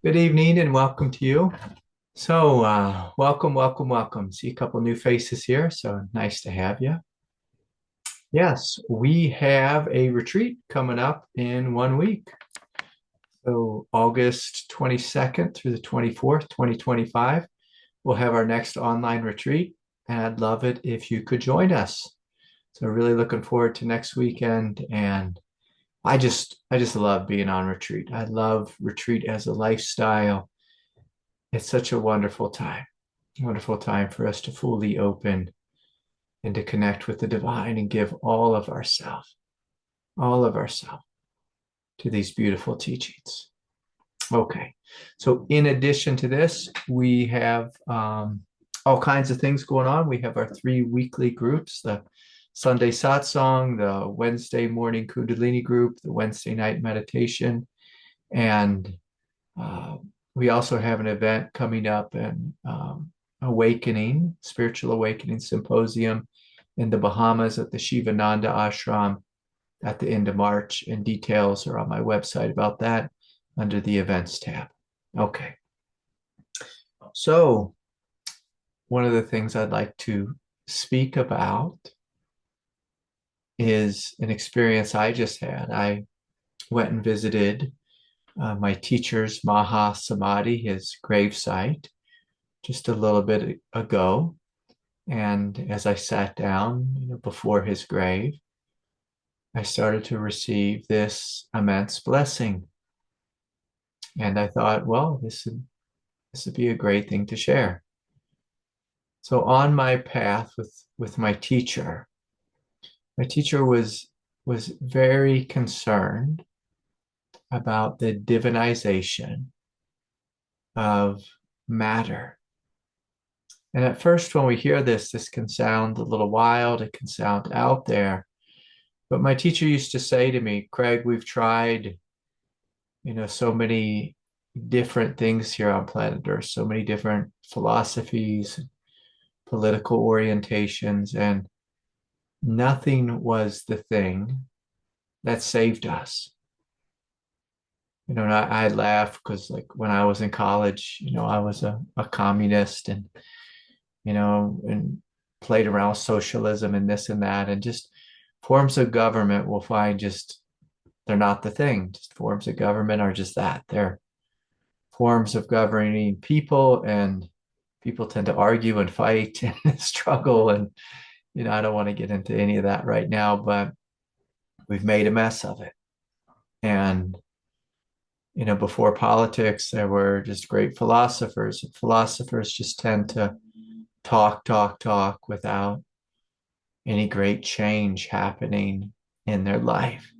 Good evening and welcome to you. Welcome. See a couple new faces here, so nice to have you. Yes, we have a retreat coming up in 1 week. So August 22nd through the 24th, 2025, we'll have our next online retreat, and I'd love it if you could join us. So really looking forward to next weekend, and I just love being on retreat. I love retreat as a lifestyle. It's such a wonderful time for us to fully open and to connect with the divine and give all of ourself to these beautiful teachings. Okay. So in addition to this, we have all kinds of things going on. We have our 3 weekly groups, the Sunday Satsang, the Wednesday morning Kundalini group, the Wednesday night meditation, and uh, we also have an event coming up, an spiritual awakening symposium in the Bahamas at the Shivananda ashram at the end of March. And details are on my website about that under the events tab. Okay. So one of the things I'd like to speak about is an experience I just had. I went and visited my teacher's Maha Samadhi, his gravesite, just a little bit ago. And as I sat down, before his grave, I started to receive this immense blessing. And I thought, well, this would be a great thing to share. So on my path with my teacher was very concerned about the divinization of matter. And at first, when we hear this can sound a little wild, it can sound out there. But my teacher used to say to me, Craig, we've tried, so many different things here on planet Earth, so many different philosophies, political orientations, and nothing was the thing that saved us. And I laugh because, like, when I was in college, I was a communist and played around with socialism and this and that, and just forms of government will find just they're not the thing. Just forms of government are just that. They're forms of governing people, and people tend to argue and fight and struggle. And, I don't want to get into any of that right now, but we've made a mess of it. And, before politics, there were just great philosophers. Philosophers just tend to talk without any great change happening in their life.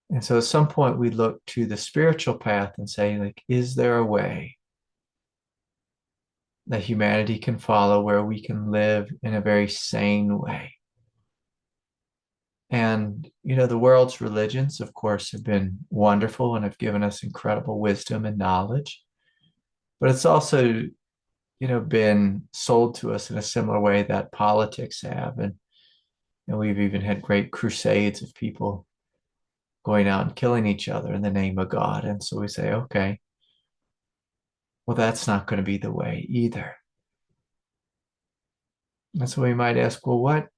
And so at some point we look to the spiritual path and say, like, is there a way that humanity can follow where we can live in a very sane way? And, the world's religions, of course, have been wonderful and have given us incredible wisdom and knowledge. But it's also, been sold to us in a similar way that politics have. And we've even had great crusades of people going out and killing each other in the name of God. And so we say, okay, well, that's not going to be the way either. And so we might ask, well, what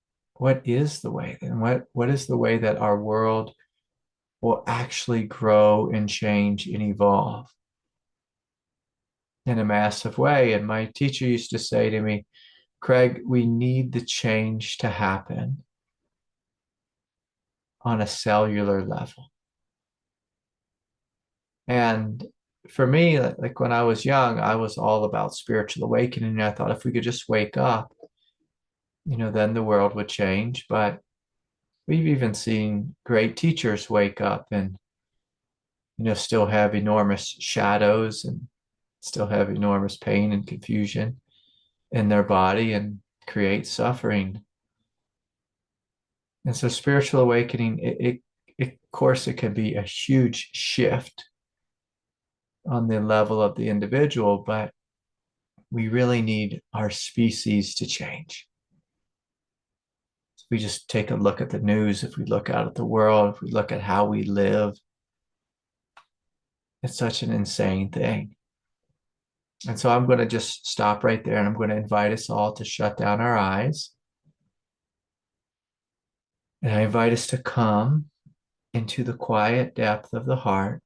is the way then? What is the way that our world will actually grow and change and evolve in a massive way? And my teacher used to say to me, Craig, we need the change to happen on a cellular level. And for me, like when I was young, I was all about spiritual awakening. I thought if we could just wake up, then the world would change. But we've even seen great teachers wake up and, still have enormous shadows and still have enormous pain and confusion in their body and create suffering. And so spiritual awakening, of course, it can be a huge shift on the level of the individual, but we really need our species to change. If we just take a look at the news, if we look out at the world, if we look at how we live, It's such an insane thing. And so I'm going to just stop right there and I'm going to invite us all to shut down our eyes. And I invite us to come into the quiet depth of the heart.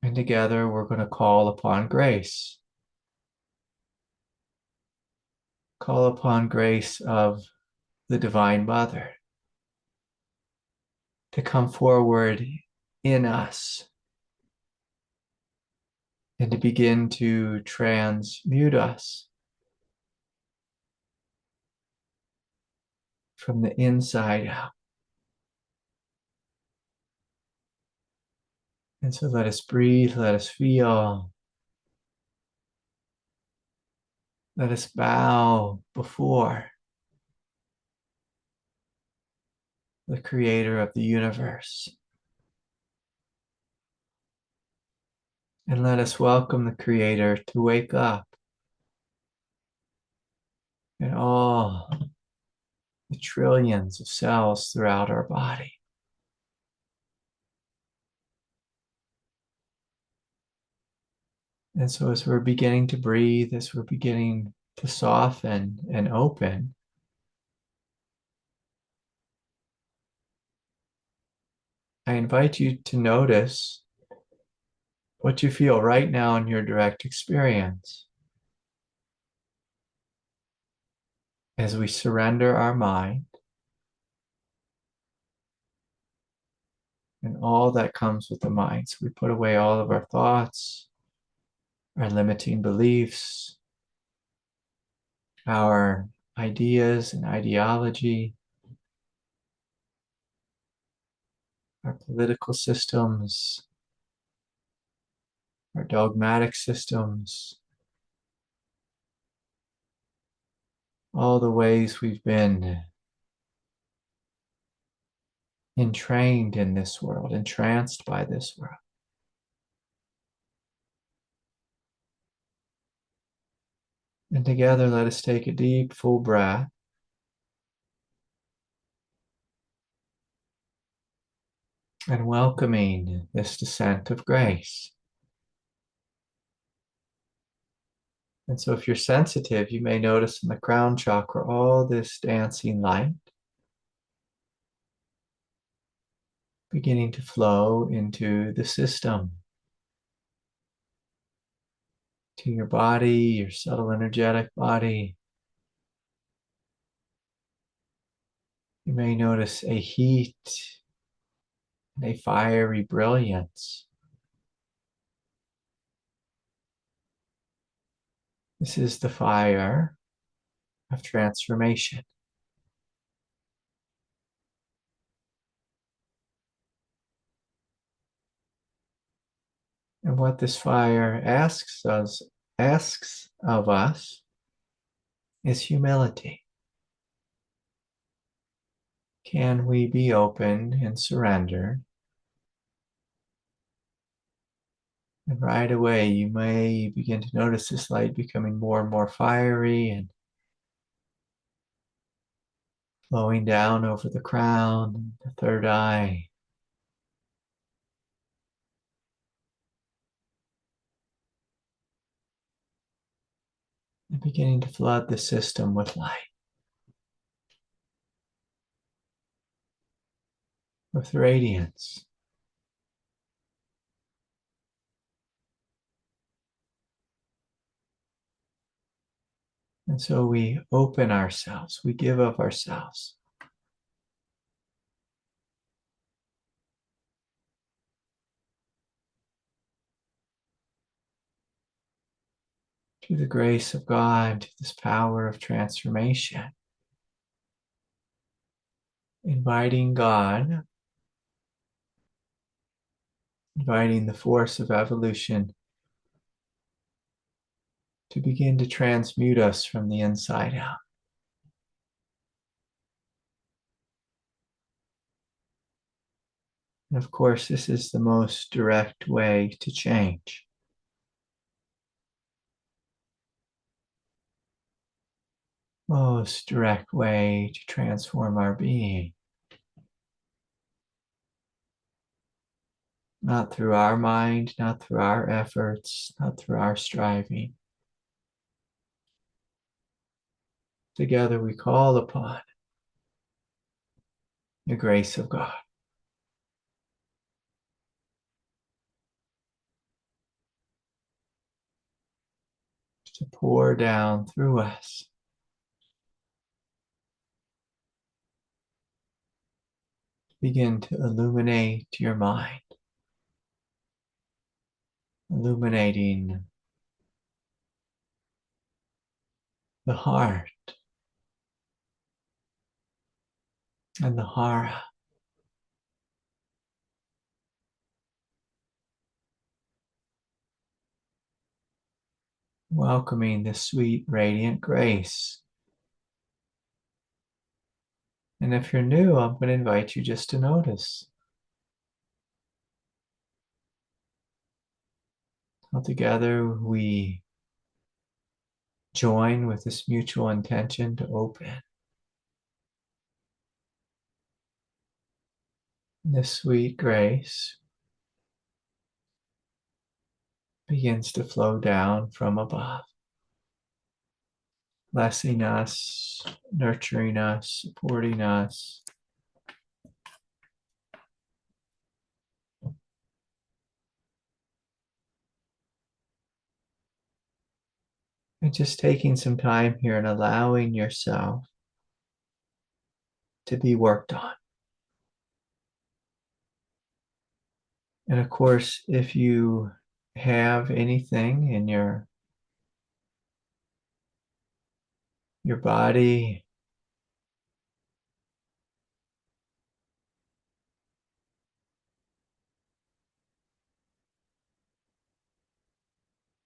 And together we're going to call upon grace. Call upon grace of the Divine Mother to come forward in us and to begin to transmute us from the inside out. And so let us breathe, let us feel, let us bow before the creator of the universe. And let us welcome the creator to wake up in all the trillions of cells throughout our body. And so as we're beginning to breathe, as we're beginning to soften and open, I invite you to notice what you feel right now in your direct experience. As we surrender our mind and all that comes with the mind. So we put away all of our thoughts, our limiting beliefs, our ideas and ideology, our political systems, our dogmatic systems, all the ways we've been entrained in this world, entranced by this world. And together, let us take a deep, full breath. And welcoming this descent of grace. And so if you're sensitive, you may notice in the crown chakra all this dancing light beginning to flow into the system, to your body, your subtle energetic body. You may notice a heat and a fiery brilliance. This is the fire of transformation. And what this fire asks of us is humility. Can we be open and surrender? And right away, you may begin to notice this light becoming more and more fiery and flowing down over the crown, the third eye. And beginning to flood the system with light, with radiance. And so we open ourselves, we give of ourselves. To the grace of God, to this power of transformation. Inviting God, inviting the force of evolution to begin to transmute us from the inside out. And of course, this is the most direct way to change. Most direct way to transform our being. not through our mind, not through our efforts, not through our striving. Together we call upon the grace of God to pour down through us. Begin to illuminate your mind, illuminating the heart and the hara, welcoming the sweet, radiant grace. And if you're new, I'm going to invite you just to notice how together we join with this mutual intention to open. This sweet grace begins to flow down from above, blessing us, nurturing us, supporting us. And just taking some time here and allowing yourself to be worked on. And of course, if you have anything in your body,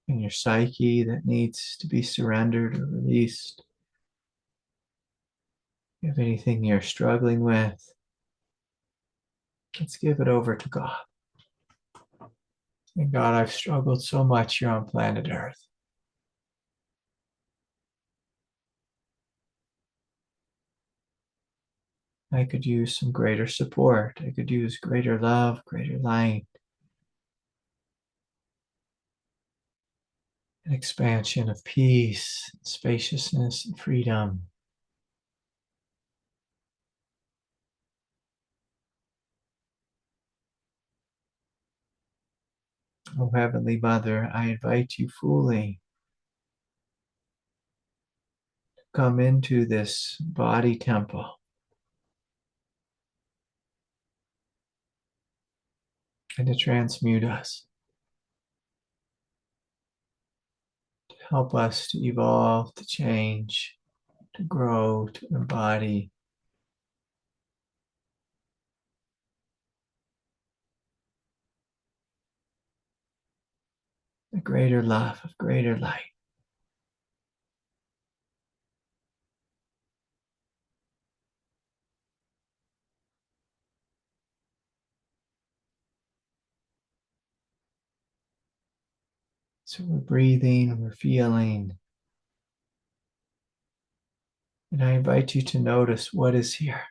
in your psyche that needs to be surrendered or released, if you have anything you're struggling with, let's give it over to God. And God, I've struggled so much here on planet Earth. I could use some greater support. I could use greater love, greater light, an expansion of peace, spaciousness, and freedom. Oh, Heavenly Mother, I invite you fully to come into this body temple and to transmute us, to help us to evolve, to change, to grow, to embody the greater love of greater light. So we're breathing, we're feeling. And I invite you to notice what is here.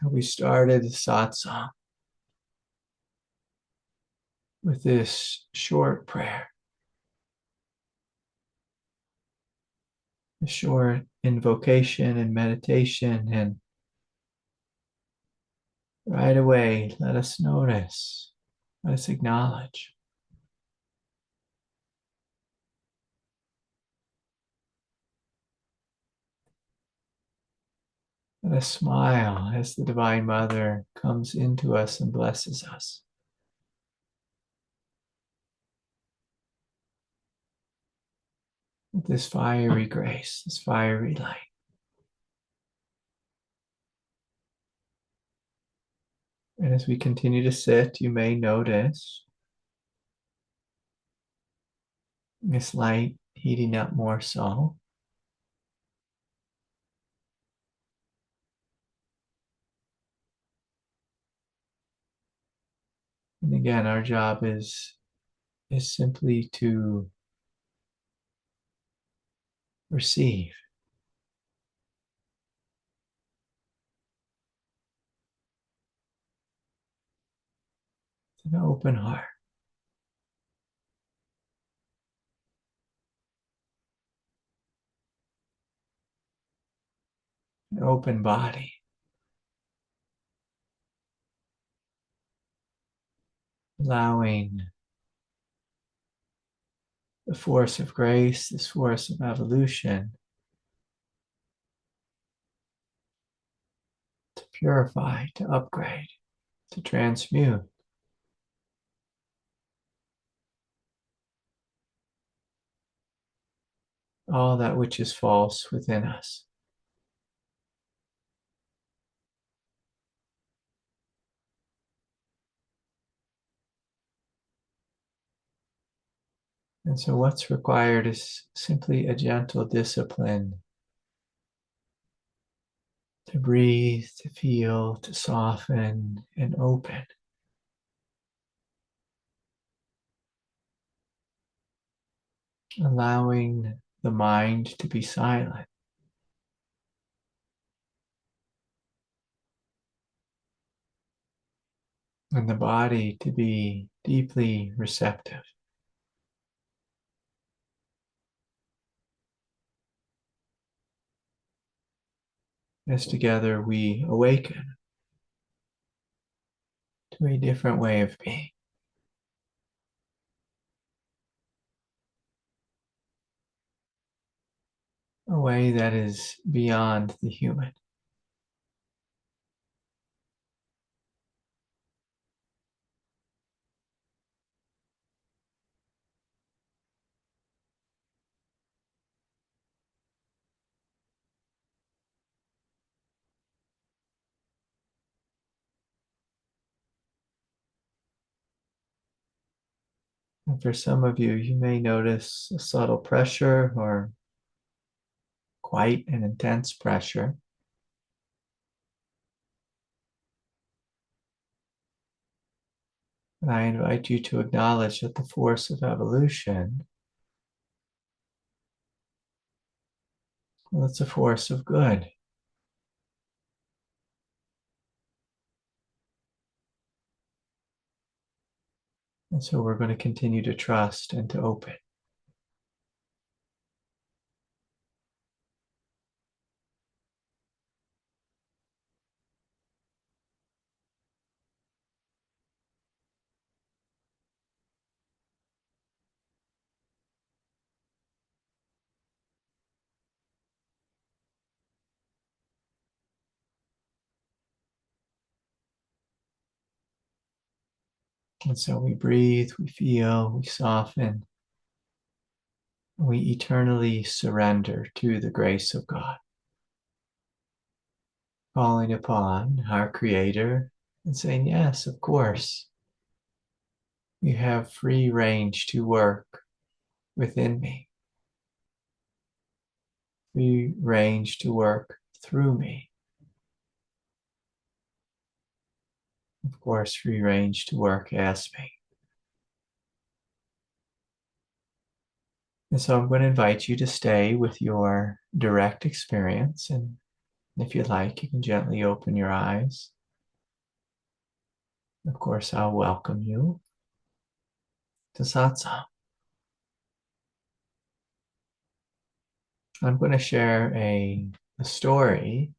We started the satsang with this short prayer, a short invocation and meditation, and right away, let us notice, let us acknowledge. Let us smile as the Divine Mother comes into us and blesses us with this fiery grace, this fiery light. And as we continue to sit, you may notice this light heating up more so. And again, our job is simply to receive. an open heart, an open body, allowing the force of grace, this force of evolution, to purify, to upgrade, to transmute all that which is false within us. And so what's required is simply a gentle discipline to breathe, to feel, to soften and open. Allowing the mind to be silent. And the body to be deeply receptive. As together we awaken to a different way of being. A way that is beyond the human. And for some of you, you may notice a subtle pressure or quite an intense pressure. And I invite you to acknowledge that the force of evolution, well, it's a force of good. And so we're going to continue to trust and to open. And so we breathe, we feel, we soften, we eternally surrender to the grace of God, calling upon our Creator and saying, yes, of course, you have free range to work within me, free range to work through me, of course, free range to work as me. And so I'm going to invite you to stay with your direct experience. And if you like, you can gently open your eyes. Of course, I'll welcome you to Satsang. I'm going to share a story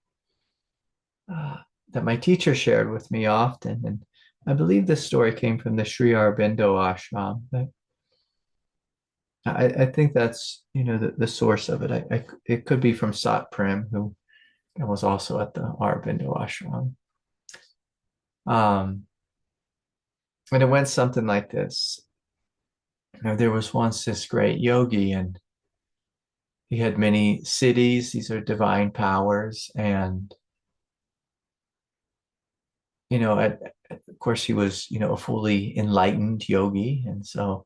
that my teacher shared with me often. And I believe this story came from the Sri Aurobindo ashram. But I think that's, the source of it. It could be from Sat Prim, who was also at the Aurobindo ashram. And it went something like this. There was once this great yogi, and he had many siddhis. These are divine powers. And, of course, he was, a fully enlightened yogi. And so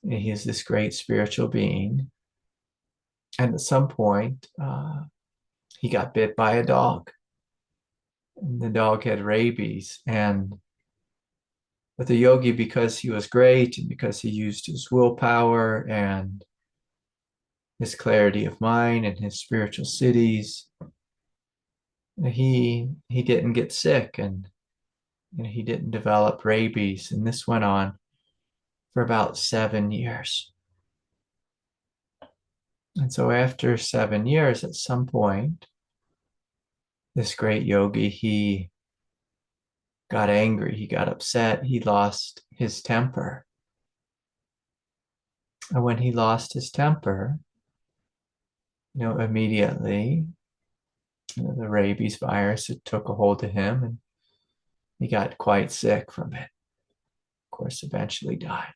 he is this great spiritual being. And at some point, he got bit by a dog. And the dog had rabies. But the yogi, because he was great and because he used his willpower and his clarity of mind and his spiritual siddhis, he didn't get sick. And and he didn't develop rabies. And this went on for about 7 years. And so after 7 years, at some point, this great yogi, he got angry, he got upset, he lost his temper. And when he lost his temper, immediately, the rabies virus, it took a hold of him and he got quite sick from it. Of course, eventually died.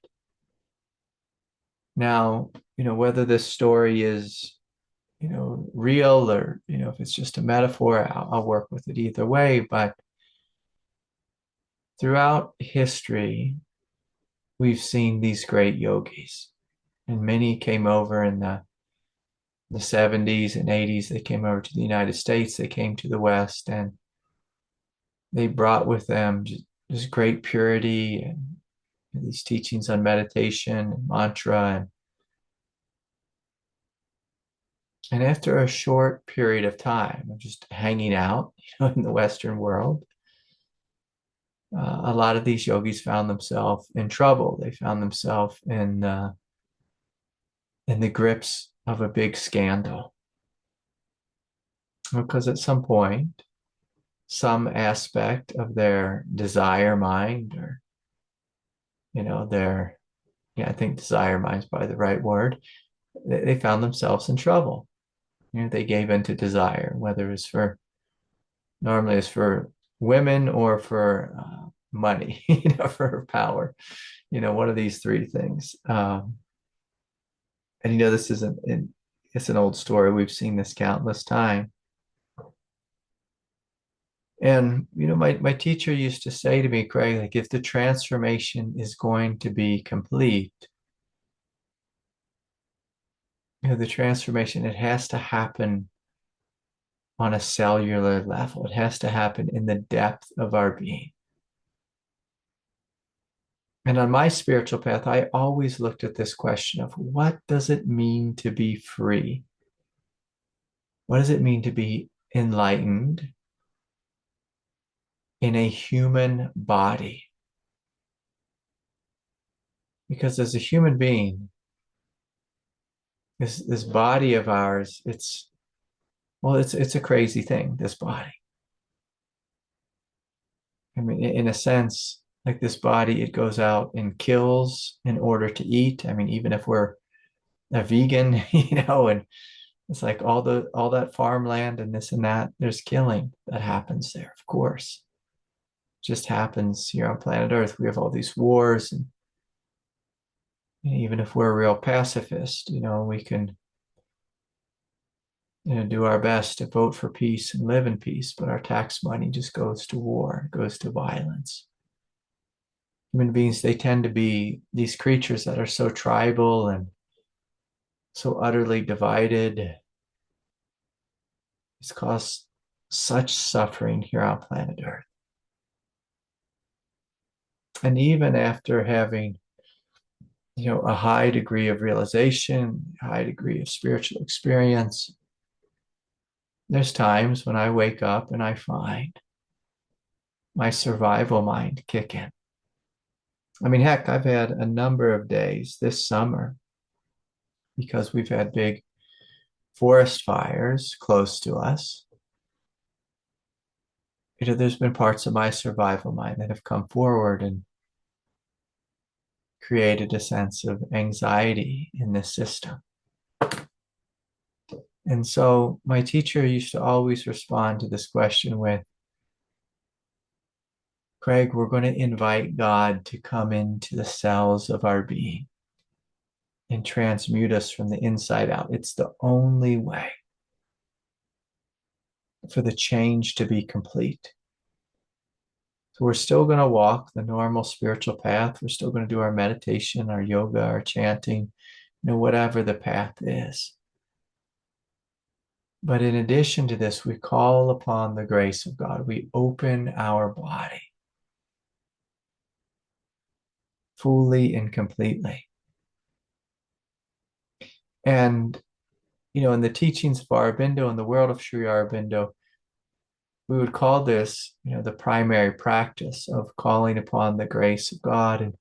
Now, whether this story is, real or, if it's just a metaphor, I'll work with it either way. But throughout history, we've seen these great yogis, and many came over in the 70s and 80s. They came over to the United States, they came to the West, and they brought with them just great purity and these teachings on meditation and mantra. And after a short period of time of just hanging out, in the Western world, a lot of these yogis found themselves in trouble. They found themselves in the grips of a big scandal. Because at some point, some aspect of their desire mind, or, I think desire mind is probably the right word, they found themselves in trouble. They gave in to desire, whether it's normally it's for women or for money, for power, one of these three things. And this isn't, it's an old story. We've seen this countless times. And, my teacher used to say to me, Craig, like, if the transformation is going to be complete, the transformation, it has to happen on a cellular level. It has to happen in the depth of our being. And on my spiritual path, I always looked at this question of, what does it mean to be free? What does it mean to be enlightened in a human body? Because as a human being, this body of ours, it's a crazy thing, this body. I mean, in a sense, like, this body, it goes out and kills in order to eat. I mean, even if we're a vegan, and it's like all that farmland and this and that, there's killing that happens there, of course. It just happens here on planet Earth. We have all these wars, and even if we're a real pacifist, we can do our best to vote for peace and live in peace, but our tax money just goes to war, goes to violence. Human beings, they tend to be these creatures that are so tribal and so utterly divided. It's caused such suffering here on planet Earth. And even after having, a high degree of realization, a high degree of spiritual experience, there's times when I wake up and I find my survival mind kick in. I mean, heck, I've had a number of days this summer, because we've had big forest fires close to us. There's been parts of my survival mind that have come forward and created a sense of anxiety in this system. And so my teacher used to always respond to this question with, Craig, we're going to invite God to come into the cells of our being and transmute us from the inside out. It's the only way for the change to be complete. So we're still going to walk the normal spiritual path. We're still going to do our meditation, our yoga, our chanting, whatever the path is. But in addition to this, we call upon the grace of God. We open our body fully and completely. And, in the teachings of Aurobindo, in the world of Sri Aurobindo, we would call this, the primary practice of calling upon the grace of God and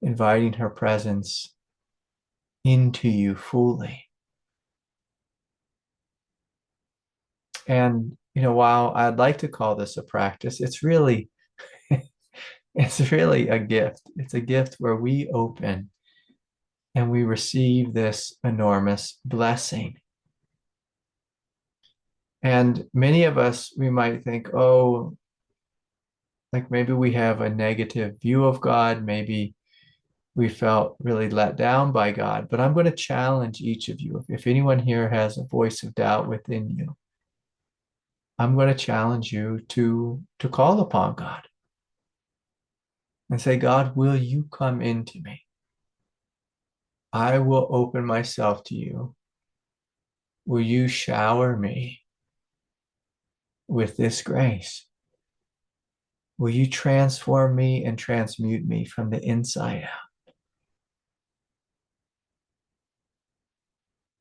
inviting her presence into you fully. And, while I'd like to call this a practice, it's really it's really a gift. It's a gift where we open and we receive this enormous blessing. And many of us, we might think, oh, like maybe we have a negative view of God. Maybe we felt really let down by God. But I'm going to challenge each of you. If anyone here has a voice of doubt within you, I'm going to challenge you to call upon God and say, God, will you come into me? I will open myself to you. Will you shower me with this grace? Will you transform me and transmute me from the inside out?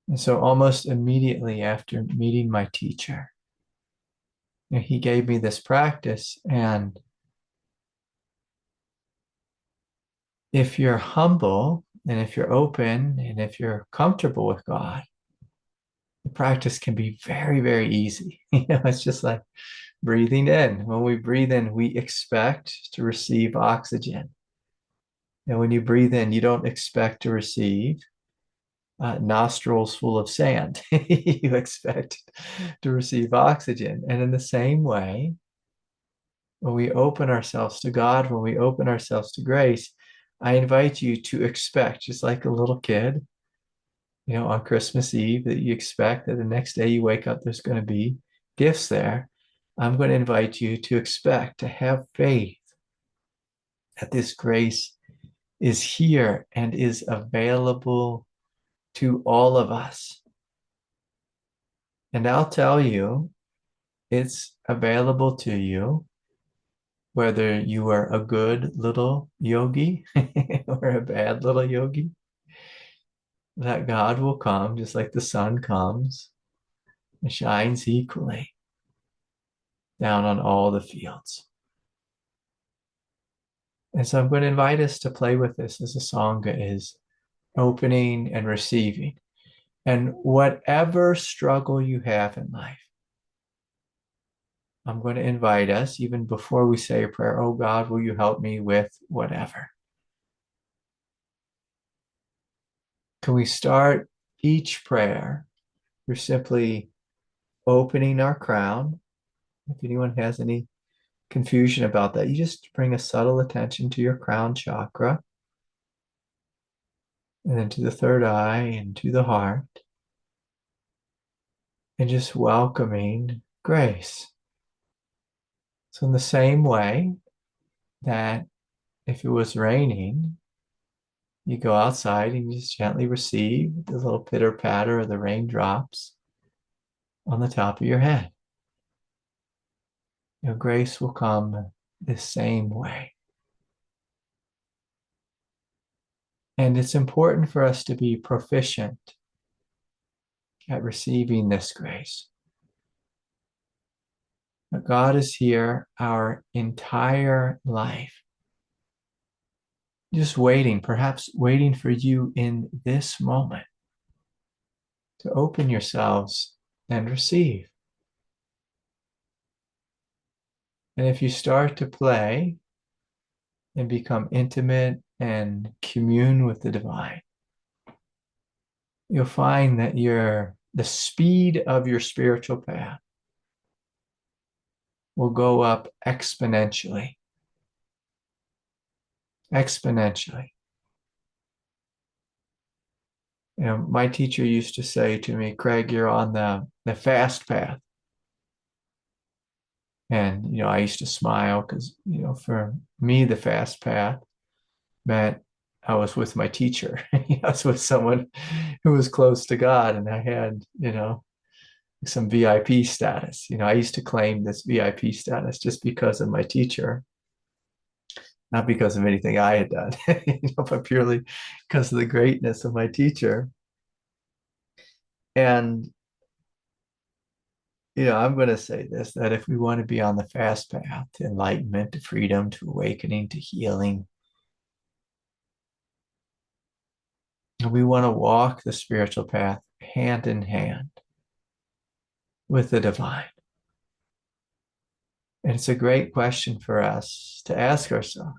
And so almost immediately after meeting my teacher, he gave me this practice. And if you're humble and if you're open and if you're comfortable with God, the practice can be very, very easy. It's just like breathing in. When we breathe in, we expect to receive oxygen. And when you breathe in, you don't expect to receive nostrils full of sand. You expect to receive oxygen. And in the same way, when we open ourselves to God, when we open ourselves to grace, I invite you to expect, just like a little kid, on Christmas Eve, that you expect that the next day you wake up, there's going to be gifts there. I'm going to invite you to expect, to have faith that this grace is here and is available to all of us. And I'll tell you, it's available to you whether you are a good little yogi or a bad little yogi, that God will come just like the sun comes and shines equally down on all the fields. And so I'm going to invite us to play with this as the Sangha is opening and receiving. And whatever struggle you have in life, I'm going to invite us, even before we say a prayer, oh God, will you help me with whatever? Can we start each prayer through simply opening our crown? If anyone has any confusion about that, you just bring a subtle attention to your crown chakra, and then to the third eye and to the heart, and just welcoming grace. So in the same way that if it was raining, you go outside and you just gently receive the little pitter patter of the raindrops on the top of your head. Grace will come the same way. And it's important for us to be proficient at receiving this grace. But God is here our entire life, just waiting, perhaps waiting for you in this moment to open yourselves and receive. And if you start to play and become intimate and commune with the divine, you'll find that the speed of your spiritual path will go up exponentially. Exponentially. My teacher used to say to me, Craig, you're on the fast path. And, I used to smile because, for me, the fast path meant I was with my teacher. I was with someone who was close to God, and I had, some VIP status. I used to claim this VIP status just because of my teacher, not because of anything I had done, but purely because of the greatness of my teacher. And I'm going to say this, that if we want to be on the fast path to enlightenment, to freedom, to awakening, to healing, and we want to walk the spiritual path hand in hand with the divine. And it's a great question for us to ask ourselves.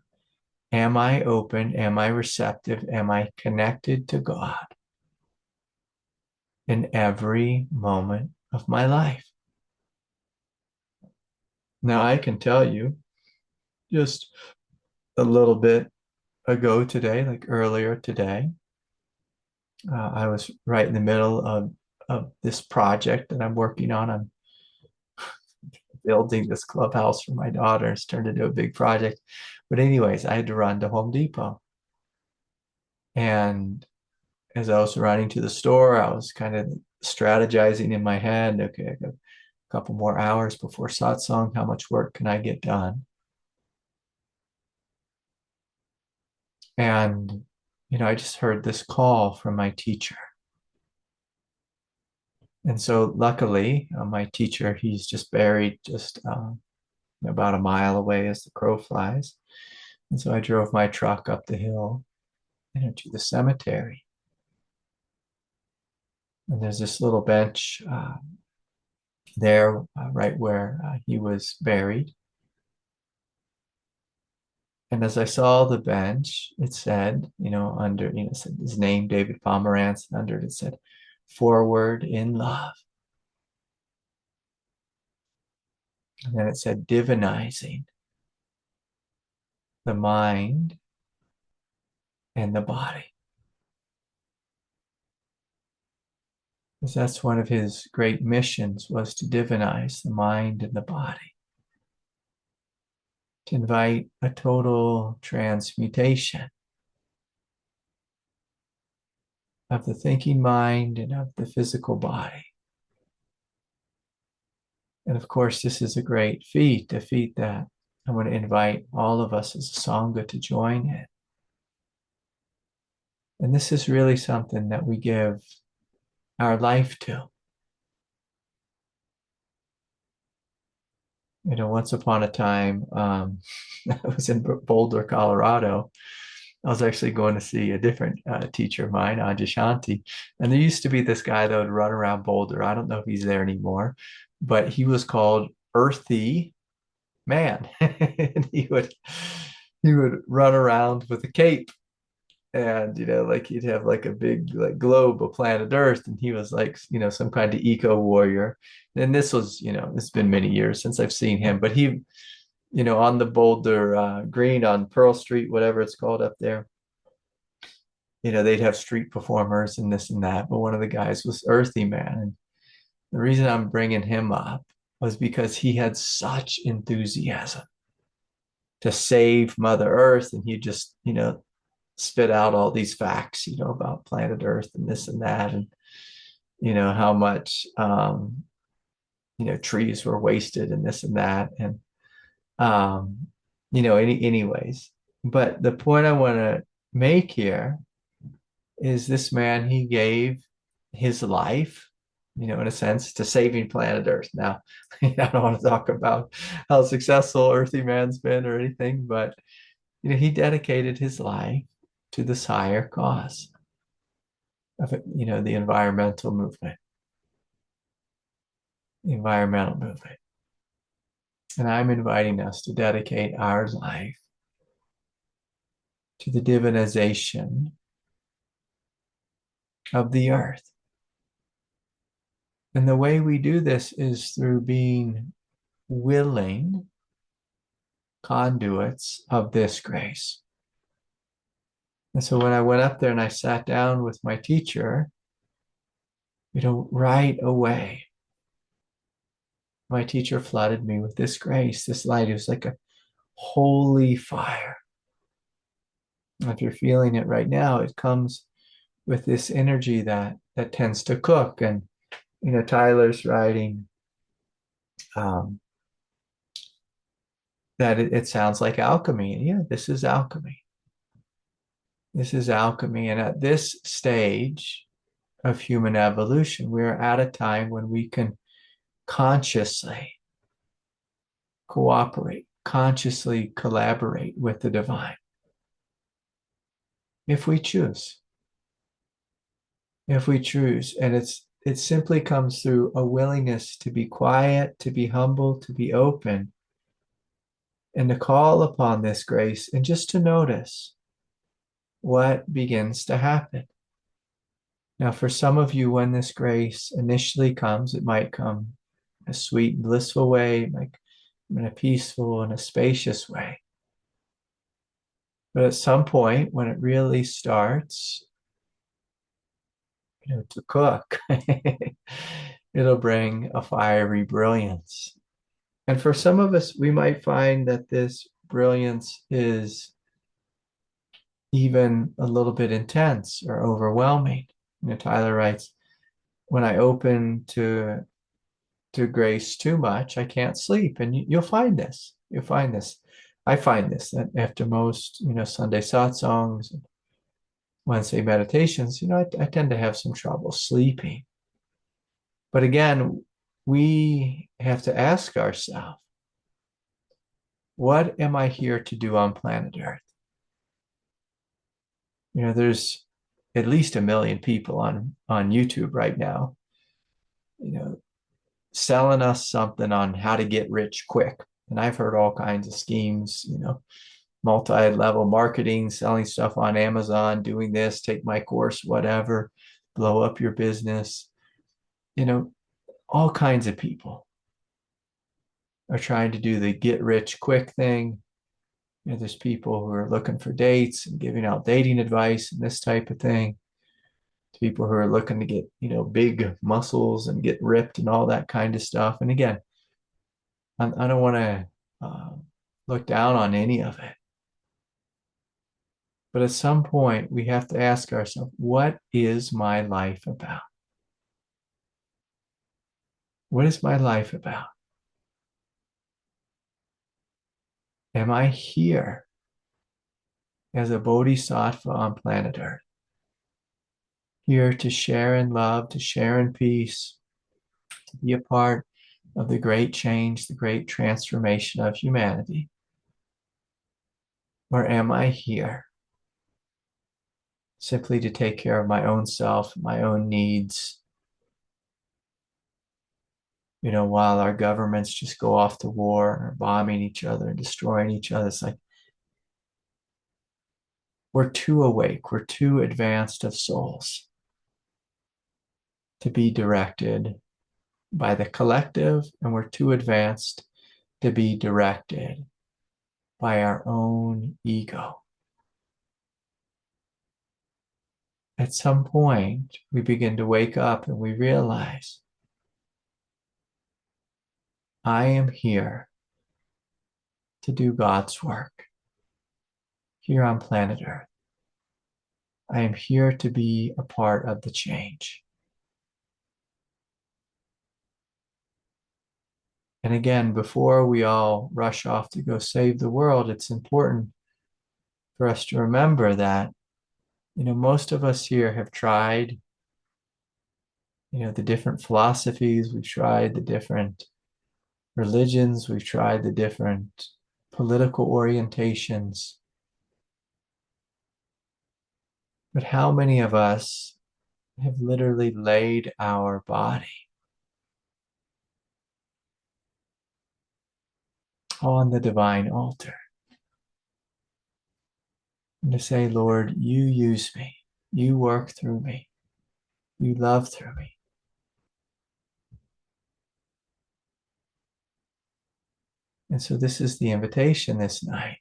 Am I open? Am I receptive? Am I connected to God in every moment of my life? Now, I can tell you just a little bit ago today, like earlier today, I was right in the middle of this project that I'm working on. I'm building this clubhouse for my daughter. It's turned into a big project. But anyways, I had to run to Home Depot. And as I was running to the store, I was kind of strategizing in my head, okay, I got a couple more hours before satsang. How much work can I get done? And, I just heard this call from my teacher. And so luckily, my teacher, he's just buried just about a mile away as the crow flies. And so I drove my truck up the hill, to the cemetery. And there's this little bench there, right where he was buried. And as I saw the bench, it said, under, it said his name, David Pomerantz, and under it said, "Forward in love." And then it said, "Divinizing the mind and the body." Because that's one of his great missions, was to divinize the mind and the body, to invite a total transmutation of the thinking mind and of the physical body. And of course, this is a great feat, a feat that I want to invite all of us as a Sangha to join in. And this is really something that we give our life to. Once upon a time, I was in Boulder, Colorado. I was actually going to see a different teacher of mine, Ajashanti. And there used to be this guy that would run around Boulder. I don't know if he's there anymore, but he was called Earthy Man. And he would run around with a cape, and like he'd have like a big like globe of planet Earth, and he was like some kind of eco warrior. And this was it's been many years since I've seen him, but he on the Boulder Green on Pearl Street, whatever it's called up there, they'd have street performers and this and that, but one of the guys was Earthy Man. And the reason I'm bringing him up was because he had such enthusiasm to save Mother Earth, and he just spit out all these facts about planet Earth and this and that, and how much trees were wasted and this and that, and anyways. But the point I want to make here is this man, he gave his life, in a sense, to saving planet Earth. Now, I don't want to talk about how successful Earthy Man's been or anything, but he dedicated his life to this higher cause of the environmental movement. The environmental movement. And I'm inviting us to dedicate our life to the divinization of the earth. And the way we do this is through being willing conduits of this grace. And so when I went up there and I sat down with my teacher, right away, my teacher flooded me with this grace, this light. It was like a holy fire. If you're feeling it right now, it comes with this energy that tends to cook. And Tyler's writing that it sounds like alchemy. And yeah, this is alchemy. This is alchemy. And at this stage of human evolution, we're at a time when we can consciously cooperate, consciously collaborate with the divine if we choose. If we choose. And it simply comes through a willingness to be quiet, to be humble, to be open, and to call upon this grace and just to notice what begins to happen. Now, for some of you, when this grace initially comes, it might come in a sweet, blissful way, like in a peaceful and a spacious way. But at some point, when it really starts, to cook, it'll bring a fiery brilliance. And for some of us, we might find that this brilliance is even a little bit intense or overwhelming. Tyler writes, when I open to grace too much, I can't sleep. And you'll find this. You'll find this. I find this that after most, Sunday satsangs and Wednesday meditations, I tend to have some trouble sleeping. But again, we have to ask ourselves, what am I here to do on planet Earth? There's at least 1 million people on YouTube right now, selling us something on how to get rich quick. And I've heard all kinds of schemes, multi-level marketing, selling stuff on Amazon, doing this, take my course, whatever, blow up your business. All kinds of people are trying to do the get rich quick thing. There's people who are looking for dates and giving out dating advice and this type of thing. People who are looking to get, big muscles and get ripped and all that kind of stuff. And again, I don't want to look down on any of it. But at some point, we have to ask ourselves, what is my life about? What is my life about? Am I here as a bodhisattva on planet Earth? Here to share in love, to share in peace, to be a part of the great change, the great transformation of humanity? Or am I here simply to take care of my own self, my own needs, while our governments just go off to war or bombing each other and destroying each other? It's like we're too awake, we're too advanced of souls to be directed by the collective, and we're too advanced to be directed by our own ego. At some point, we begin to wake up and we realize, I am here to do God's work here on planet Earth. I am here to be a part of the change. And again, before we all rush off to go save the world, it's important for us to remember that, most of us here have tried, the different philosophies, we've tried the different religions, we've tried the different political orientations. But how many of us have literally laid our body on the divine altar and to say, Lord, you use me, you work through me, you love through me. And so this is the invitation this night,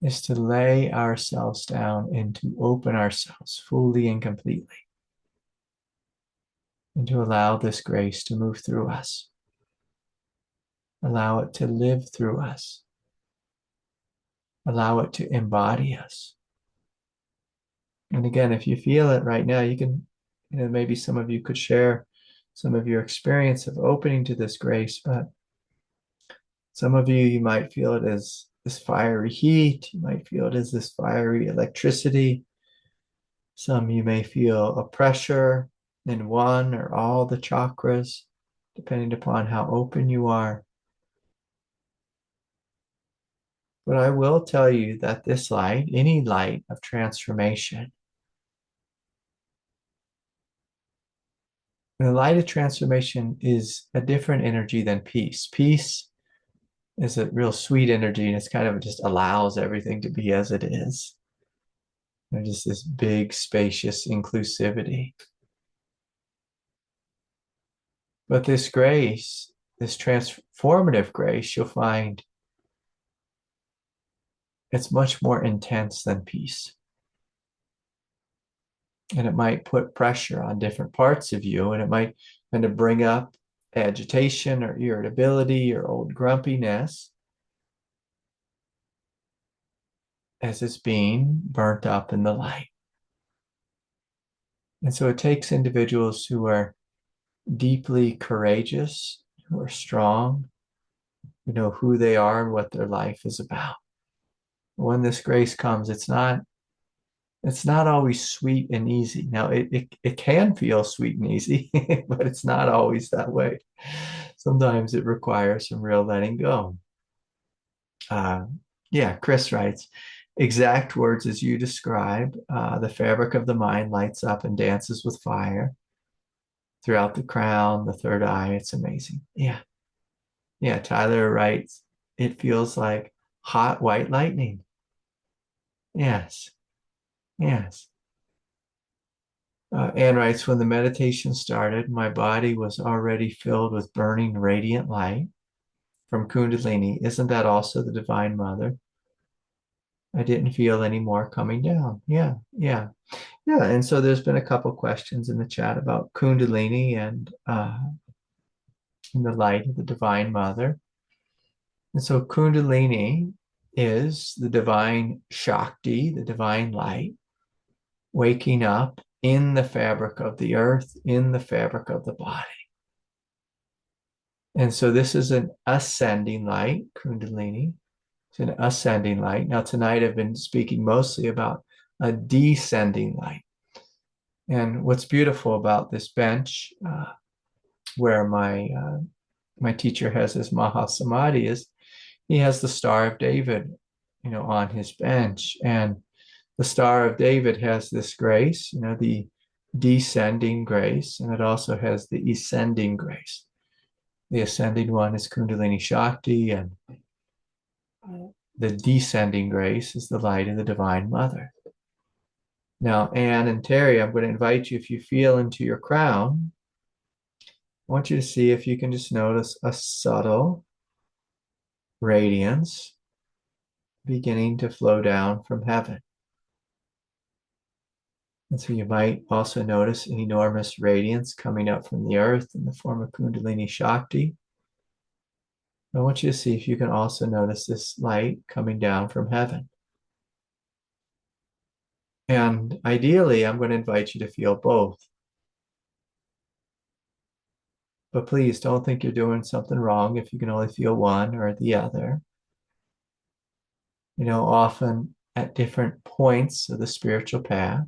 is to lay ourselves down and to open ourselves fully and completely, and to allow this grace to move through us. Allow it to live through us. Allow it to embody us. And again, if you feel it right now, you can, maybe some of you could share some of your experience of opening to this grace, but some of you might feel it as this fiery heat. You might feel it as this fiery electricity. Some you may feel a pressure in one or all the chakras. depending upon how open you are. But I will tell you that this light, any light of transformation, the light of transformation is a different energy than peace. Peace is a real sweet energy, and it's kind of just allows everything to be as it is. There's just this big, spacious inclusivity. But this grace, this transformative grace, you'll find it's much more intense than peace. And it might put pressure on different parts of you, and it might kind of bring up agitation or irritability or old grumpiness as it's being burnt up in the light. And so it takes individuals who are deeply courageous, who are strong, who know who they are and what their life is about. When this grace comes, it's not always sweet and easy. Now it can feel sweet and easy, but it's not always that way. Sometimes it requires some real letting go. Yeah, Chris writes, exact words as you describe, the fabric of the mind lights up and dances with fire throughout the crown, the third eye. It's amazing. Yeah. Yeah, Tyler writes, it feels like hot white lightning. Yes. Yes. Anne writes, when the meditation started, my body was already filled with burning radiant light from Kundalini. Isn't that also the Divine Mother? I didn't feel any more coming down. Yeah, yeah, yeah. And so there's been a couple questions in the chat about Kundalini and in the light of the Divine Mother. And so Kundalini is the divine Shakti, the divine light, waking up in the fabric of the earth, in the fabric of the body. And so this is an ascending light, Kundalini. It's an ascending light. Now, tonight I've been speaking mostly about a descending light. And what's beautiful about this bench, where my teacher has his Mahasamadhi, is he has the Star of David, on his bench. And the Star of David has this grace, the descending grace, and it also has the ascending grace. The ascending one is Kundalini Shakti, and the descending grace is the light of the Divine Mother. Now, Anne and Terry, I'm going to invite you, if you feel into your crown, I want you to see if you can just notice a subtle radiance beginning to flow down from heaven. And so you might also notice an enormous radiance coming up from the earth in the form of Kundalini Shakti. I want you to see if you can also notice this light coming down from heaven. And ideally, I'm going to invite you to feel both. But please don't think you're doing something wrong if you can only feel one or the other. Often at different points of the spiritual path,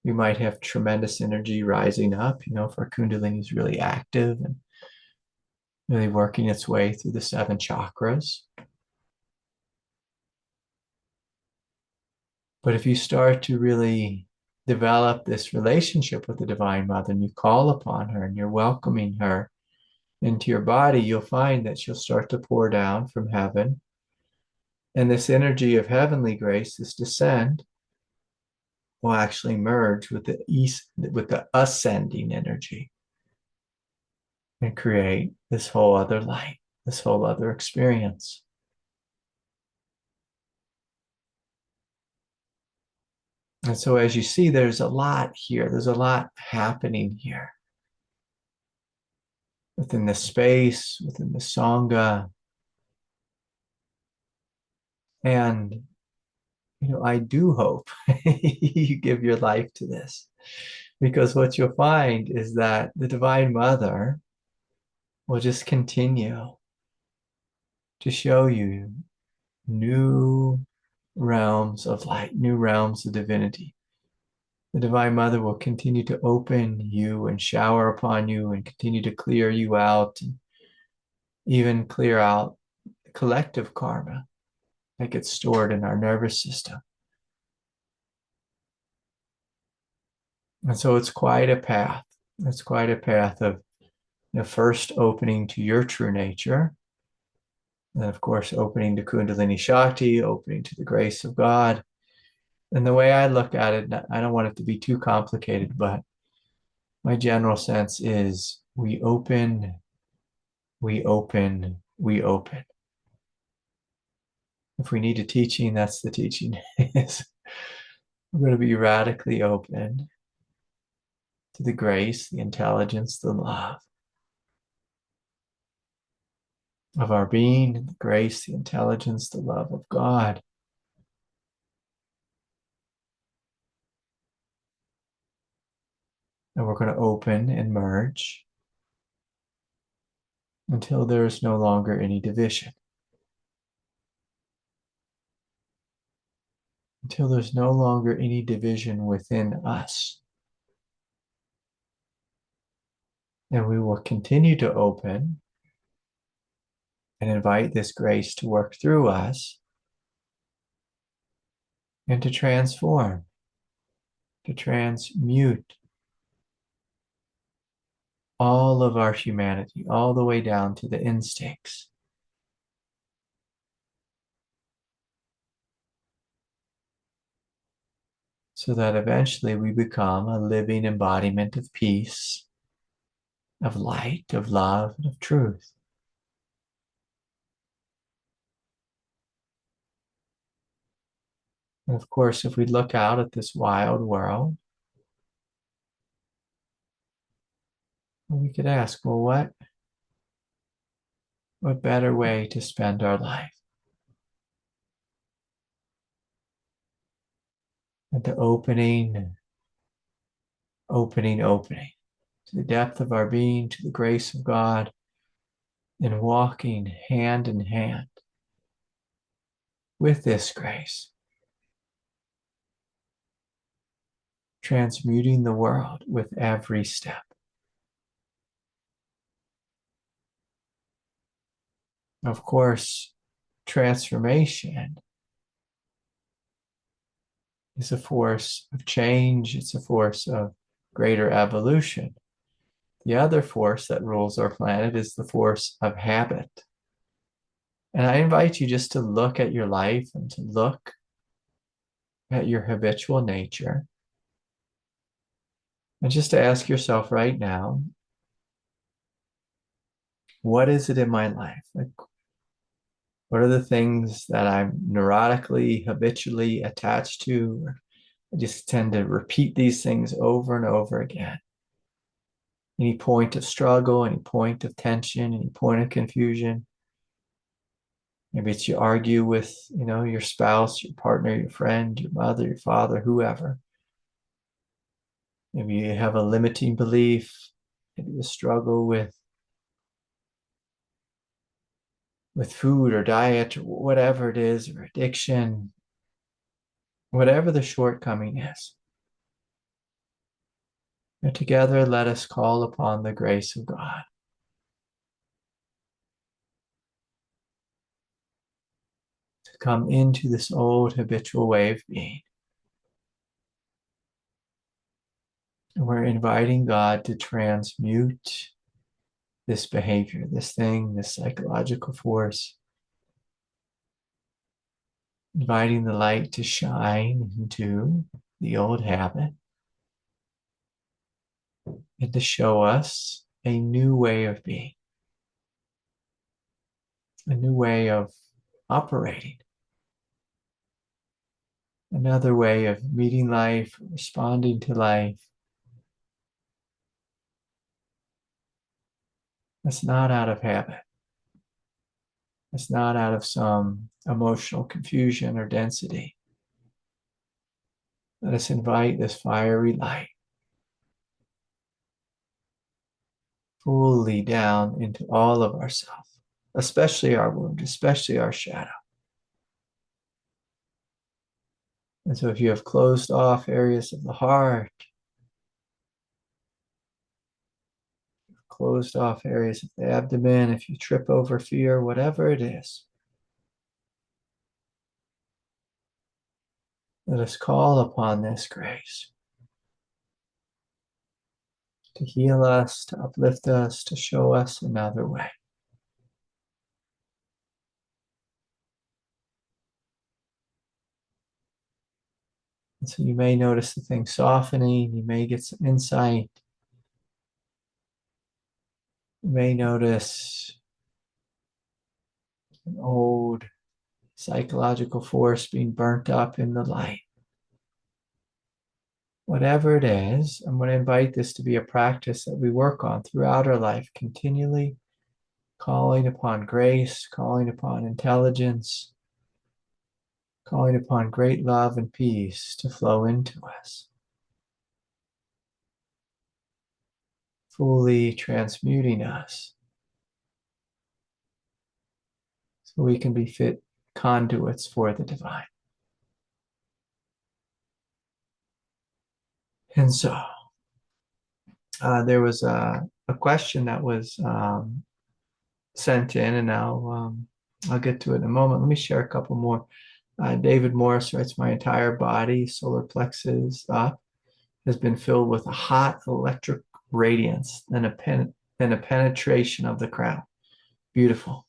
you might have tremendous energy rising up, if our Kundalini is really active and really working its way through the 7 chakras. But if you start to really develop this relationship with the Divine Mother and you call upon her and you're welcoming her into your body, you'll find that she'll start to pour down from heaven. And this energy of heavenly grace, this descent, will actually merge with the ascending energy and create this whole other light, this whole other experience. And so as you see, there's a lot here. There's a lot happening here. Within the space, within the Sangha. And, I do hope you give your life to this. Because what you'll find is that the Divine Mother will just continue to show you new realms of light, new realms of divinity. The Divine Mother will continue to open you and shower upon you and continue to clear you out, and even clear out collective karma that gets stored in our nervous system. And so it's quite a path. It's quite a path of first opening to your true nature, and of course, opening to Kundalini Shakti, opening to the grace of God. And the way I look at it, I don't want it to be too complicated, but my general sense is we open, we open, we open. If we need a teaching, that's the teaching. We're going to be radically open to the grace, the intelligence, the love of our being, the grace, the intelligence, the love of God. And we're going to open and merge until there is no longer any division. Until there's no longer any division within us. And we will continue to open and invite this grace to work through us and to transform, to transmute all of our humanity, all the way down to the instincts. So that eventually we become a living embodiment of peace, of light, of love, and of truth. And of course, if we look out at this wild world, we could ask, well, what better way to spend our life than to opening to the depth of our being, to the grace of God, and walking hand in hand with this grace, transmuting the world with every step. Of course, transformation is a force of change. It's a force of greater evolution. The other force that rules our planet is the force of habit. And I invite you just to look at your life and to look at your habitual nature. And just to ask yourself right now, what is it in my life? Like, what are the things that I'm neurotically, habitually attached to? I just tend to repeat these things over and over again. Any point of struggle, any point of tension, any point of confusion. Maybe it's you argue with, your spouse, your partner, your friend, your mother, your father, whoever. Maybe you have a limiting belief. Maybe you struggle with food or diet or whatever it is, or addiction, whatever the shortcoming is. And together, let us call upon the grace of God to come into this old habitual way of being. And we're inviting God to transmute this behavior, this thing, this psychological force, inviting the light to shine into the old habit and to show us a new way of being, a new way of operating, another way of meeting life, responding to life. That's not out of habit. It's not out of some emotional confusion or density. Let us invite this fiery light fully down into all of ourselves, especially our wound, especially our shadow. And so if you have closed off areas of the heart, closed off areas of the abdomen, if you trip over fear, whatever it is, let us call upon this grace to heal us, to uplift us, to show us another way. And so you may notice the thing softening, you may get some insight, you may notice an old psychological force being burnt up in the light. Whatever it is, I'm going to invite this to be a practice that we work on throughout our life, continually calling upon grace, calling upon intelligence, calling upon great love and peace to flow into us, fully transmuting us so we can be fit conduits for the divine. And so there was a question that was sent in, and I'll get to it in a moment. Let me share a couple more. David Morris writes, my entire body, solar plexus up, has been filled with a hot electric radiance and a penetration of the crown. Beautiful.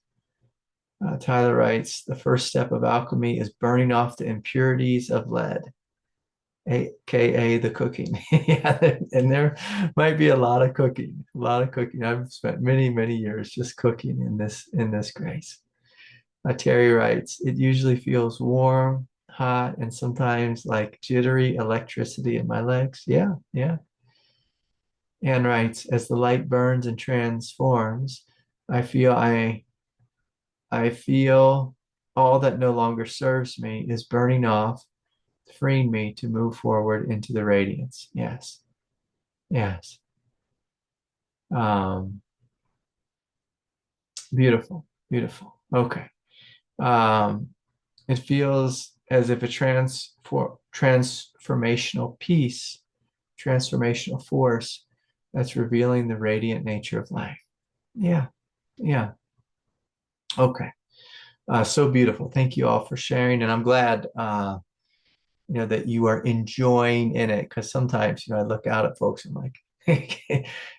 Tyler writes, the first step of alchemy is burning off the impurities of lead, aka the cooking. Yeah, and there might be a lot of cooking, a lot of cooking. I've spent many, many years just cooking in this grace. Terry writes, it usually feels warm, hot, and sometimes like jittery electricity in my legs. Yeah, yeah. Anne writes, as the light burns and transforms, I feel I feel all that no longer serves me is burning off, freeing me to move forward into the radiance. Yes. Yes. Um, beautiful. Beautiful. Okay. Um, it feels as if a transformational piece, transformational force that's revealing the radiant nature of life. Yeah. Yeah. Okay. So beautiful. Thank you all for sharing. And I'm glad, that you are enjoying in it. Because sometimes, I look out at folks and I'm like,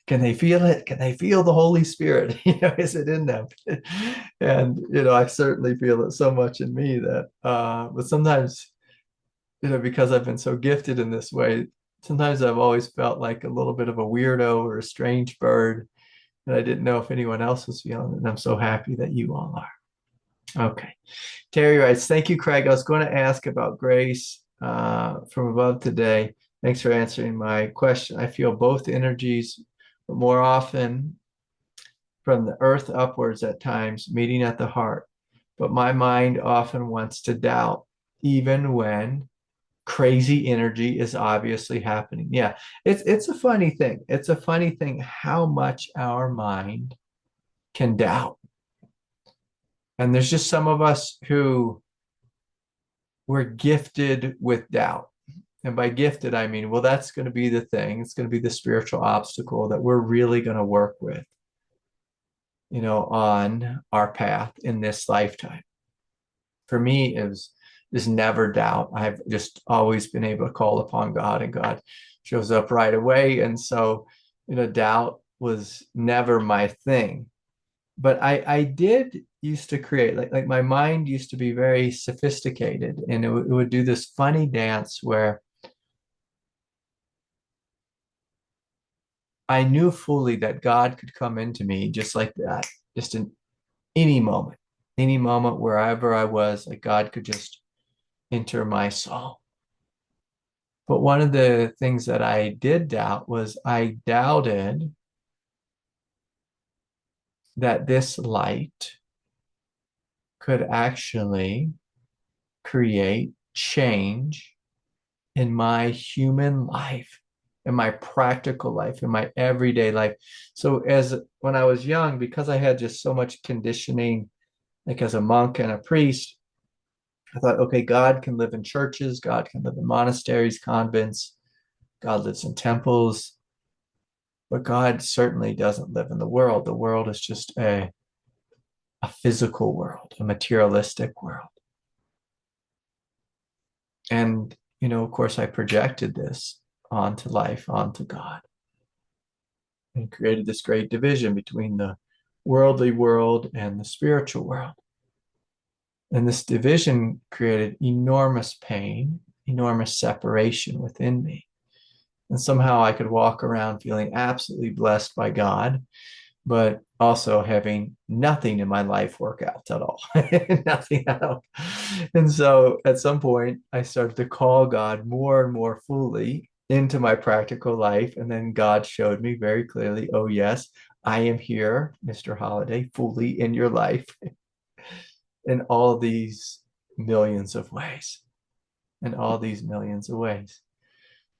can they feel it? Can they feel the Holy Spirit? Is it in them? And, I certainly feel it so much in me that, but sometimes, because I've been so gifted in this way, sometimes I've always felt like a little bit of a weirdo or a strange bird. And I didn't know if anyone else was feeling it. And I'm so happy that you all are. Okay. Terry writes, thank you, Craig. I was going to ask about grace from above today. Thanks for answering my question. I feel both energies, but more often from the earth upwards at times, meeting at the heart. But my mind often wants to doubt, even when crazy energy is obviously happening. Yeah, it's a funny thing. It's a funny thing how much our mind can doubt. And there's just some of us who we're gifted with doubt. And by gifted, I mean, well, that's going to be the thing. It's going to be the spiritual obstacle that we're really going to work with, on our path in this lifetime. For me, it was just never doubt. I've just always been able to call upon God, and God shows up right away. And so, doubt was never my thing. But I did used to create, like my mind used to be very sophisticated, and it would do this funny dance where I knew fully that God could come into me just like that, just in any moment, wherever I was, like God could just enter my soul. But one of the things that I did doubt was I doubted that this light could actually create change in my human life, in my practical life, in my everyday life. So when I was young, because I had just so much conditioning, like as a monk and a priest, I thought, okay, God can live in churches, God can live in monasteries, convents, God lives in temples, but God certainly doesn't live in the world. The world is just a physical world, a materialistic world. And, of course, I projected this onto life, onto God, and created this great division between the worldly world and the spiritual world. And this division created enormous pain, enormous separation within me. And somehow I could walk around feeling absolutely blessed by God, but also having nothing in my life work out at all. Nothing at all. And so at some point, I started to call God more and more fully into my practical life. And then God showed me very clearly, oh, yes, I am here, Mr. Holliday, fully in your life in all these millions of ways, in all these millions of ways.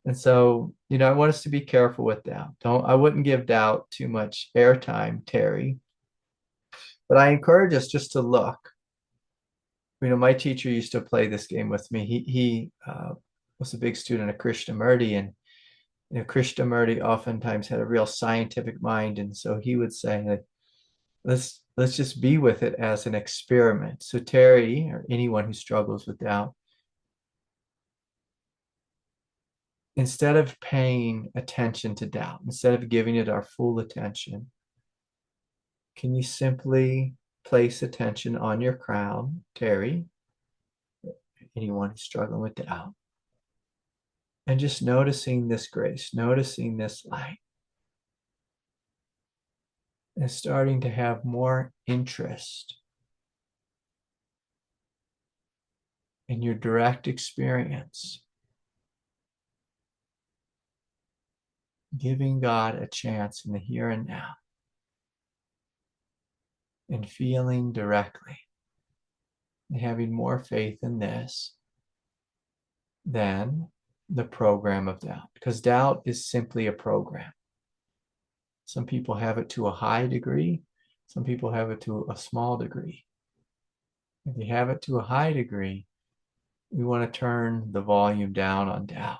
And so, I want us to be careful with doubt. I wouldn't give doubt too much airtime, Terry, but I encourage us just to look. My teacher used to play this game with me. He was a big student of Krishnamurti, and Krishnamurti oftentimes had a real scientific mind, and so he would say that let's just be with it as an experiment. So Terry, or anyone who struggles with doubt, instead of paying attention to doubt, instead of giving it our full attention, can you simply place attention on your crown, Terry, anyone who's struggling with doubt, and just noticing this grace, noticing this light, and starting to have more interest in your direct experience, giving God a chance in the here and now, and feeling directly, and having more faith in this than the program of doubt, because doubt is simply a program. Some people have it to a high degree, some people have it to a small degree. If you have it to a high degree, we want to turn the volume down on doubt.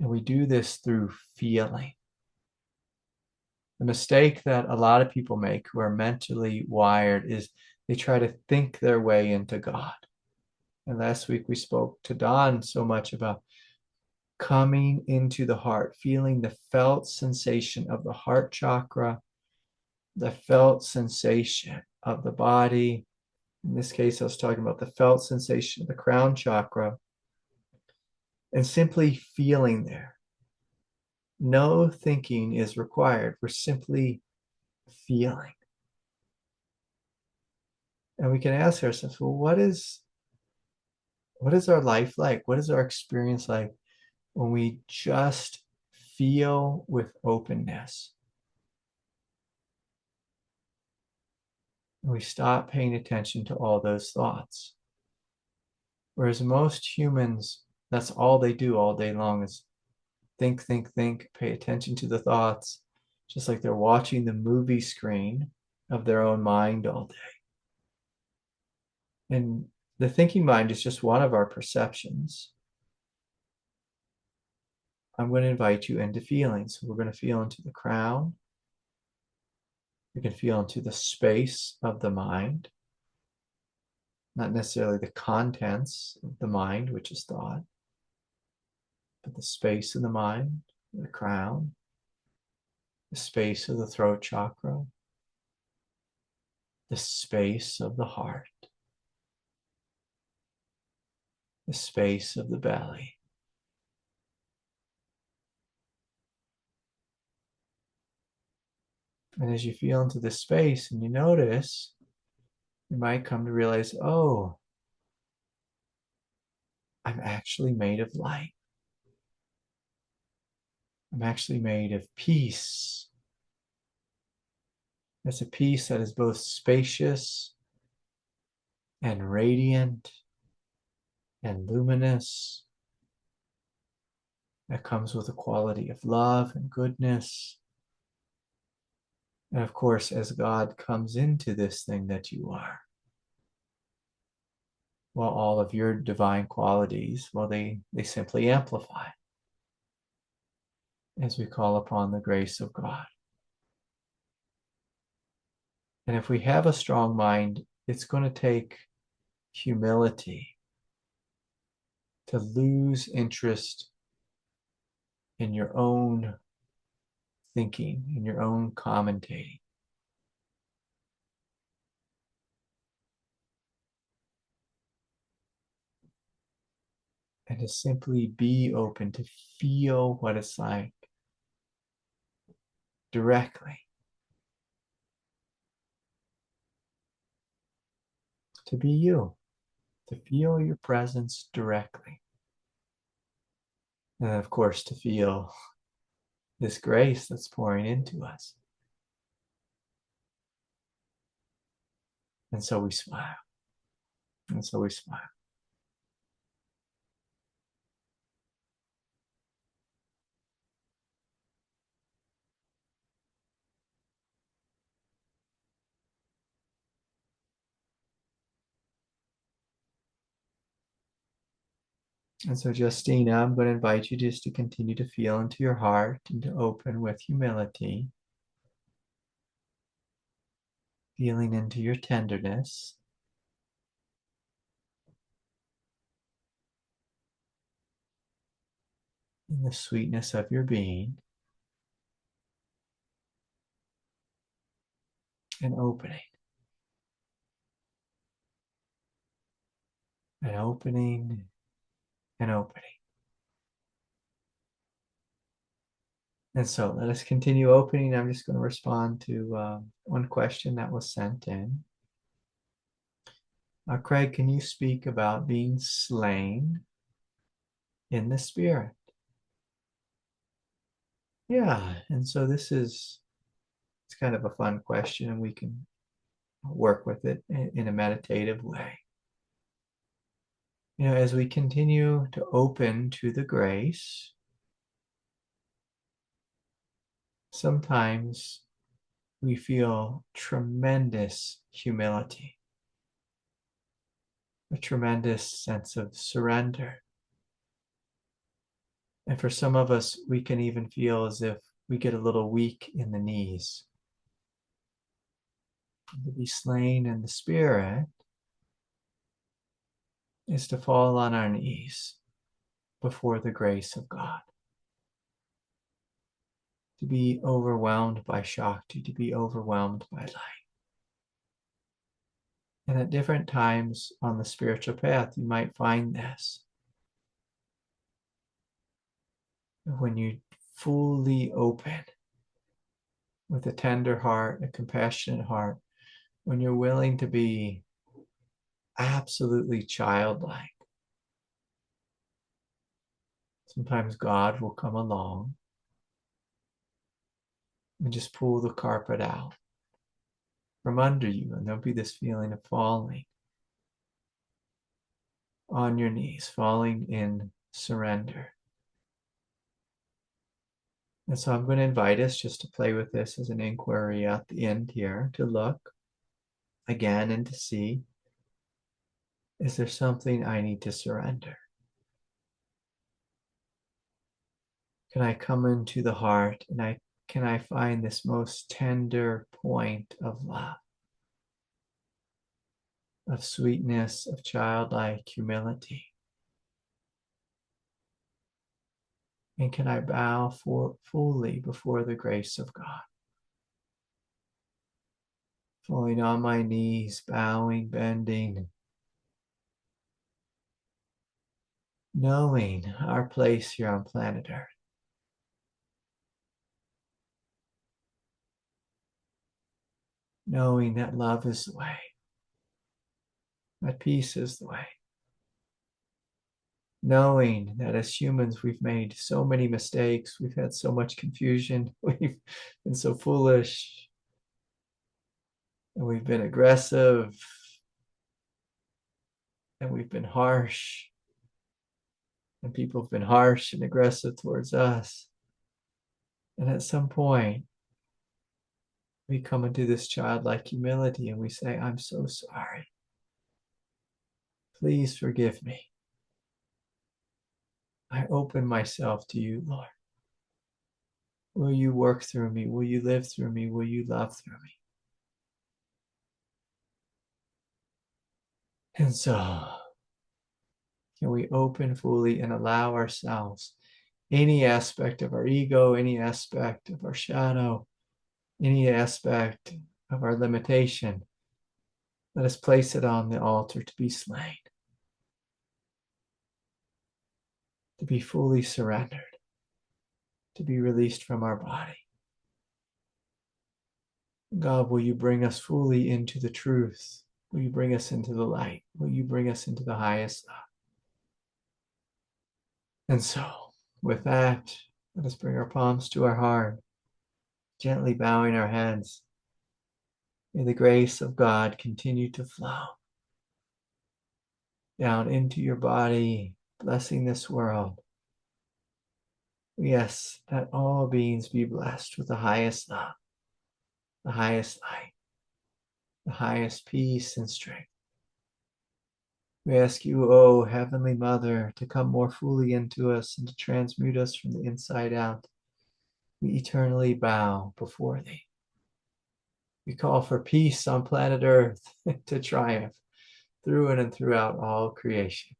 And we do this through feeling. The mistake that a lot of people make who are mentally wired is they try to think their way into God. And last week we spoke to Don so much about coming into the heart, feeling the felt sensation of the heart chakra, the felt sensation of the body. In this case, I was talking about the felt sensation of the crown chakra, and simply feeling there. No thinking is required. We're simply feeling. And we can ask ourselves, well, what is our life like? What is our experience like when we just feel with openness? And we stop paying attention to all those thoughts. Whereas most humans, that's all they do all day long is think, think, think, pay attention to the thoughts, just like they're watching the movie screen of their own mind all day. And the thinking mind is just one of our perceptions. I'm going to invite you into feeling. So we're going to feel into the crown. We can feel into the space of the mind, not necessarily the contents of the mind, which is thought, but the space of the mind, the crown, the space of the throat chakra, the space of the heart, the space of the belly. And as you feel into this space and you notice, you might come to realize, oh, I'm actually made of light. I'm actually made of peace. It's a peace that is both spacious and radiant and luminous, that comes with a quality of love and goodness. And of course, as God comes into this thing that you are, Well, all of your divine qualities, well, they simply amplify as we call upon the grace of God. And if we have a strong mind, it's going to take humility to lose interest in your own thinking, in your own commentating. And to simply be open to feel what it's like directly, to be you, to feel your presence directly. And of course, to feel this grace that's pouring into us. And so we smile. And so we smile. And so, Justina, I'm going to invite you just to continue to feel into your heart and to open with humility, feeling into your tenderness. In the sweetness of your being, and opening, and opening, and opening. And so let us continue opening. I'm just going to respond to one question that was sent in. Craig, can you speak about being slain in the spirit? Yeah, and so it's kind of a fun question, and we can work with it in a meditative way. You know, as we continue to open to the grace, sometimes we feel tremendous humility, a tremendous sense of surrender. And for some of us, we can even feel as if we get a little weak in the knees. To be slain in the spirit is to fall on our knees before the grace of God, to be overwhelmed by Shakti, to be overwhelmed by light. And at different times on the spiritual path, you might find this. When you fully open with a tender heart, a compassionate heart, when you're willing to be absolutely childlike, sometimes God will come along and just pull the carpet out from under you, and there'll be this feeling of falling on your knees, falling in surrender. And so I'm going to invite us just to play with this as an inquiry at the end here, to look again and to see, is there something I need to surrender? Can I come into the heart and can I find this most tender point of love, of sweetness, of childlike humility? And can I bow fully before the grace of God? Falling on my knees, bowing, bending, knowing our place here on planet Earth. Knowing that love is the way, that peace is the way. Knowing that as humans, we've made so many mistakes, we've had so much confusion, we've been so foolish, and we've been aggressive, and we've been harsh, and people have been harsh and aggressive towards us. And at some point, we come into this childlike humility and we say, I'm so sorry. Please forgive me. I open myself to you, Lord. Will you work through me? Will you live through me? Will you love through me? And so, can we open fully and allow ourselves any aspect of our ego, any aspect of our shadow, any aspect of our limitation, let us place it on the altar to be slain, to be fully surrendered, to be released from our body. God, will you bring us fully into the truth? Will you bring us into the light? Will you bring us into the highest love? And so, with that, let us bring our palms to our heart, gently bowing our heads. May the grace of God continue to flow down into your body, blessing this world. Yes, that all beings be blessed with the highest love, the highest light, the highest peace and strength. We ask you, O Heavenly Mother, to come more fully into us and to transmute us from the inside out. We eternally bow before thee. We call for peace on planet Earth to triumph through and throughout all creation.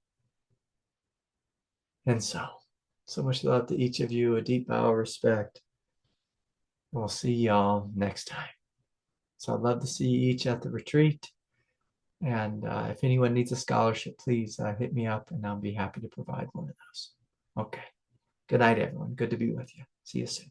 And so much love to each of you, a deep bow of respect. And we'll see y'all next time. So I'd love to see you each at the retreat. And if anyone needs a scholarship, please hit me up and I'll be happy to provide one of those. Okay. Good night, everyone. Good to be with you. See you soon.